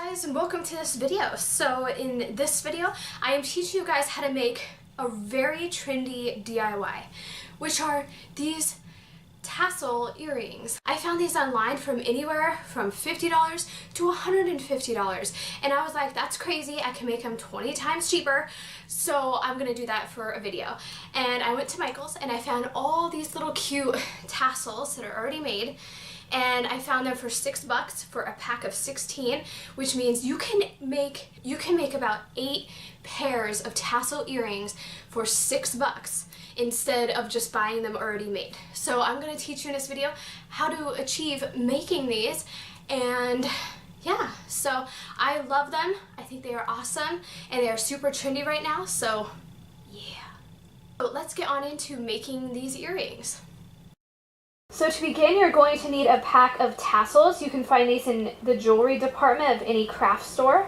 Guys, and welcome to this video. So in this video I am teaching you guys how to make a very trendy DIY, which are these tassel earrings. I found these online from anywhere from $50 to $150, and I was like, that's crazy, I can make them 20 times cheaper, so I'm gonna do that for a video. And I went to Michael's and I found all these little cute tassels that are already made, and I found them for $6 for a pack of 16, which means you can make about 8 pairs of tassel earrings for $6 instead of just buying them already made. So I'm going to teach you in this video how to achieve making these, and yeah, so I love them. I think they are awesome and they are super trendy right now, so yeah. So let's get on into making these earrings. So to begin, you're going to need a pack of tassels. You can find these in the jewelry department of any craft store.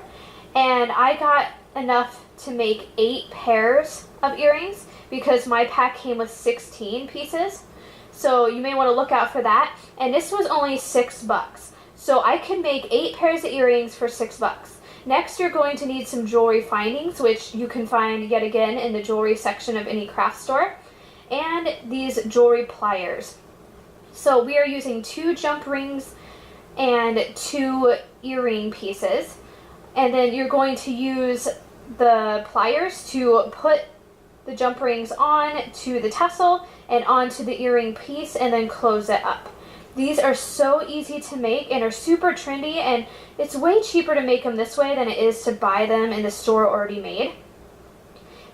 And I got enough to make 8 pairs of earrings because my pack came with 16 pieces. So you may want to look out for that. And this was only $6. So I could make 8 pairs of earrings for $6. Next, you're going to need some jewelry findings, which you can find yet again in the jewelry section of any craft store. And these jewelry pliers. So we are using 2 jump rings and 2 earring pieces, and then you're going to use the pliers to put the jump rings on to the tassel and onto the earring piece and then close it up. These are so easy to make and are super trendy, and it's way cheaper to make them this way than it is to buy them in the store already made.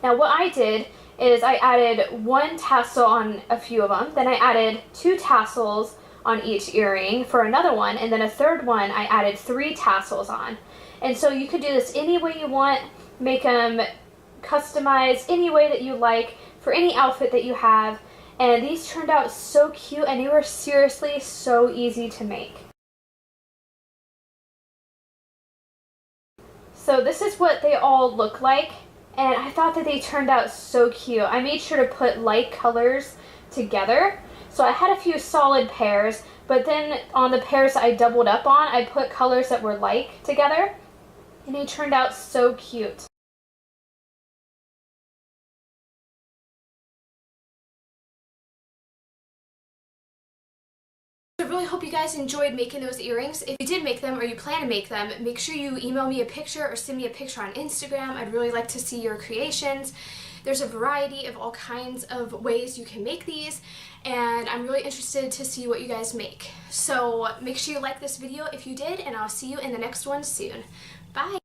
Now what I did is I added 1 tassel on a few of them, then I added 2 tassels on each earring for another one, and then a third one I added 3 tassels on. And so you could do this any way you want, make them customized any way that you like for any outfit that you have, and these turned out so cute and they were seriously so easy to make. So this is what they all look like. And I thought that they turned out so cute. I made sure to put light colors together. So I had a few solid pairs, but then on the pairs that I doubled up on, I put colors that were like together. And they turned out so cute. I really hope you guys enjoyed making those earrings. If you did make them or you plan to make them, make sure you email me a picture or send me a picture on Instagram. I'd really like to see your creations. There's a variety of all kinds of ways you can make these, and I'm really interested to see what you guys make. So make sure you like this video if you did, and I'll see you in the next one soon. Bye!